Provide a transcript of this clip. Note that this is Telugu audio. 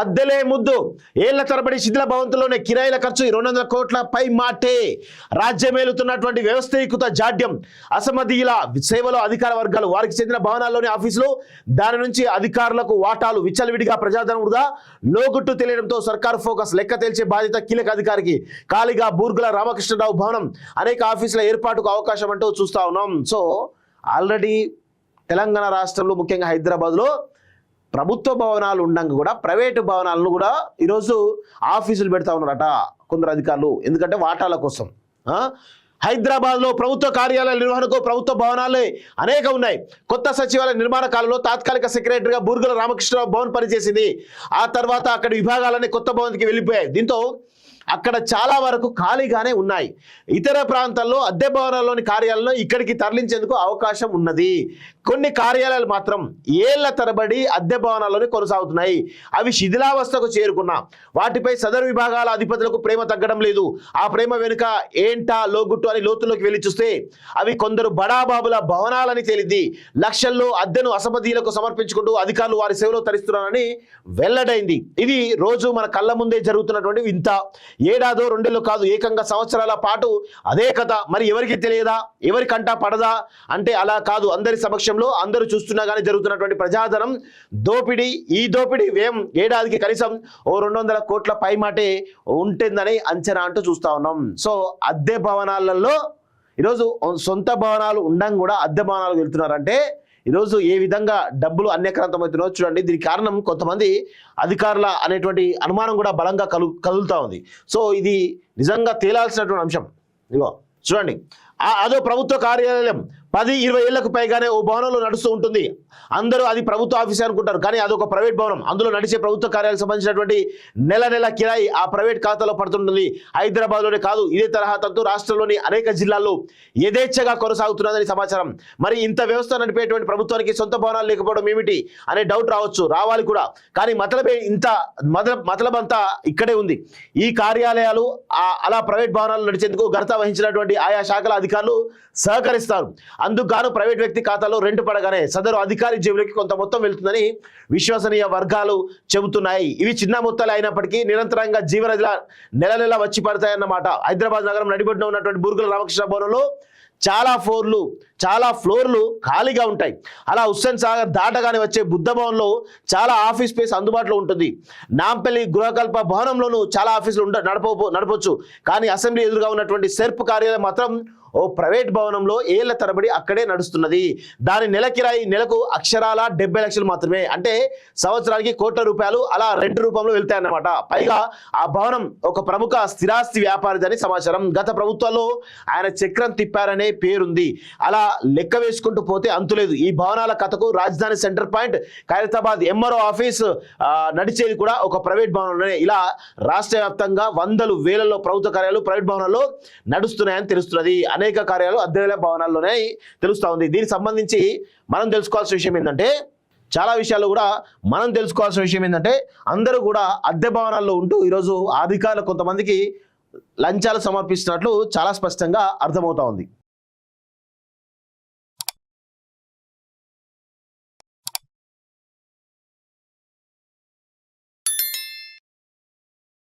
అద్దెలే ముద్దు ఏళ్ల తరబడి శిథిల భవంతుల్లోనే కిరాయిల ఖర్చు 200 కోట్ల పై మాటే రాజ్యమేలుతున్నటువంటి వ్యవస్థీకృత జాడ్యం అసమర్థీయుల సేవలో అధికార వర్గాలు వారికి చెందిన భవనాల్లోని ఆఫీసులు దాని నుంచి అధికారులకు వాటాలు విచ్చలవిడిగా ప్రజాధనం వృధా లోగుట్టు తెలియడంతో సర్కారు ఫోకస్ లెక్క తేల్చే బాధ్యత కీలక అధికారికి ఖాళీగా బూర్గుల రామకృష్ణరావు భవనం అనేక ఆఫీసుల ఏర్పాటుకు అవకాశం అంటూ చూస్తా ఉన్నాం. సో ఆల్రెడీ తెలంగాణ రాష్ట్రంలో ముఖ్యంగా హైదరాబాద్లో ప్రభుత్వ భవనాలు ఉండగా కూడా ప్రైవేటు భవనాలను కూడా ఈరోజు ఆఫీసులు పెడతా ఉన్నారట కొందరు అధికారులు. ఎందుకంటే వాటాల కోసం. హైదరాబాద్లో ప్రభుత్వ కార్యాలయాల నిర్వహణకు ప్రభుత్వ భవనాలే అనేక ఉన్నాయి. కొత్త సచివాలయ నిర్మాణ కాలంలో తాత్కాలిక సెక్రటరీగా బూర్గుల రామకృష్ణరావు భవన్ పనిచేసింది. ఆ తర్వాత అక్కడి విభాగాలన్నీ కొత్త భవన్కి వెళ్ళిపోయాయి. దీంతో అక్కడ చాలా వరకు ఖాళీగానే ఉన్నాయి. ఇతర ప్రాంతాల్లో అద్దె భవనాల్లోని కార్యాలయాలను ఇక్కడికి తరలించేందుకు అవకాశం ఉన్నది. కొన్ని కార్యాలయాలు మాత్రం ఏళ్ల తరబడి అద్దె భవనాల్లోనే కొనసాగుతున్నాయి. అవి శిథిలావస్థకు చేరుకున్నా వాటిపై సదరు విభాగాల అధిపతులకు ప్రేమ తగ్గడం లేదు. ఆ ప్రేమ వెనుక ఏంటా లోగుట్టు అని లోతుల్లోకి వెళ్ళి చూస్తే అవి కొందరు బడాబాబుల భవనాలని తేలింది. లక్షల్లో అద్దెను అసమర్థీయులకు సమర్పించుకుంటూ అధికారులు వారి సేవలో తరిస్తున్నారని వెల్లడైంది. ఇది రోజు మన కళ్ళ ముందే జరుగుతున్నటువంటి వింత. ఏడాదో రెండేళ్ళు కాదు, ఏకంగా సంవత్సరాల పాటు అదే కథ. మరి ఎవరికి తెలియదా, ఎవరికంటా పడదా అంటే అలా కాదు. అందరి సమక్షంలో అందరూ చూస్తున్నా కానీ జరుగుతున్నటువంటి ప్రజాధనం దోపిడీ. ఈ దోపిడీ వ్యయం ఏడాదికి కనీసం 200 కోట్ల పైమాటే ఉంటుందని అంచనా అంటూ చూస్తా ఉన్నాం. సో అద్దె భవనాలలో ఈరోజు సొంత భవనాలు ఉండడం కూడా అద్దె భవనాలకు వెళ్తున్నారంటే ఈరోజు ఏ విధంగా డబ్బులు అన్యక్రాంతమవుతున్నాయో చూడండి. దీనికి కారణం కొంతమంది అధికారుల అనేటువంటి అనుమానం కూడా బలంగా కదులుతూ ఉంది. సో ఇది నిజంగా తేలాల్సినటువంటి అంశం. ఇదిగో చూడండి, అదో ప్రభుత్వ కార్యాలయం 10-20 ఏళ్లకు పైగానే ఓ భవనంలో నడుస్తూ ఉంటుంది. అందరూ అది ప్రభుత్వ ఆఫీస్ అనుకుంటారు, కానీ అదొక ప్రైవేట్ భవనం. అందులో నడిచే ప్రభుత్వ కార్యాలయాలకు సంబంధించినటువంటి నెల కిరాయి ఆ ప్రైవేట్ ఖాతాలో పడుతుంటుంది. హైదరాబాద్లోనే కాదు, ఇదే తరహా తంతు రాష్ట్రంలోని అనేక జిల్లాల్లో యథేచ్ఛగా కొనసాగుతున్నదని సమాచారం. మరి ఇంత వ్యవస్థ నడిపేటువంటి ప్రభుత్వానికి సొంత భవనాలు లేకపోవడం ఏమిటి అనే డౌట్ రావచ్చు, రావాలి కూడా. కానీ మతలబంతా ఇక్కడే ఉంది. ఈ కార్యాలయాలు అలా ప్రైవేట్ భవనాలు నడిచేందుకు ఘనత వహించినటువంటి ఆయా శాఖల అధికారులు సహకరిస్తారు. అందుకు గాను ప్రైవేట్ వ్యక్తి ఖాతాలో రెంట్ పడగానే సదరు అధికారి జేబులోకి కొంత మొత్తం వెళ్తుందని విశ్వసనీయ వర్గాలు చెబుతున్నాయి. ఇవి చిన్న మొత్తాలు అయినప్పటికీ నిరంతరంగా జీవనదిలా నెల వచ్చి పడతాయన్నమాట. హైదరాబాద్ నగరం నడిబొడ్డున ఉన్నటువంటి బూర్గుల రామకృష్ణ భవనంలో చాలా ఫ్లోర్లు ఖాళీగా ఉంటాయి. అలా హుస్సేన్ సాగర్ దాటగానే వచ్చే బుద్ధ భవన్లో చాలా ఆఫీస్ స్పేస్ అందుబాటులో ఉంటుంది. నాంపల్లి గృహకల్ప భవనంలోనూ చాలా ఆఫీసులు నడపవచ్చు. కానీ అసెంబ్లీ ఎదురుగా ఉన్నటువంటి సెర్ప్ కార్యాలయం మాత్రం ఓ ప్రైవేట్ భవనంలో ఏళ్ల తరబడి అక్కడే నడుస్తున్నది. దాని నెల కిరాయి నెలకు అక్షరాల 70 లక్షలు మాత్రమే. అంటే సంవత్సరానికి కోట్ల రూపాయలు అలా రెంట్ రూపంలో వెళ్తాయన్నమాట. పైగా ఆ భవనం ఒక ప్రముఖ స్థిరాస్తి వ్యాపారిదని సమాచారం. గత ప్రభుత్వాల్లో ఆయన చక్రం తిప్పారనే పేరుంది. అలా లెక్క వేసుకుంటూ పోతే అంతులేదు. ఈ భవనాల కథకు రాజధాని centre point Khairatabad MRO office నడిచేది కూడా ఒక ప్రైవేట్ భవనంలోనే. ఇలా రాష్ట్ర వ్యాప్తంగా వందలు వేలలో ప్రభుత్వ కార్యాలయాలు ప్రైవేట్ భవనాల్లో నడుస్తున్నాయని తెలుస్తున్నది. అనేక కార్యాలయాలు అద్దె భవనాల్లోనే తెలుస్తూ ఉంది. దీనికి సంబంధించి మనం తెలుసుకోవాల్సిన విషయం ఏంటంటే, చాలా విషయాలు కూడా మనం తెలుసుకోవాల్సిన విషయం ఏంటంటే, అందరూ కూడా అద్దె భవనాల్లో ఉంటూ ఈరోజు అధికారులు కొంతమందికి లంచాలు సమర్పిస్తున్నట్లు చాలా స్పష్టంగా అర్థమవుతా ఉంది.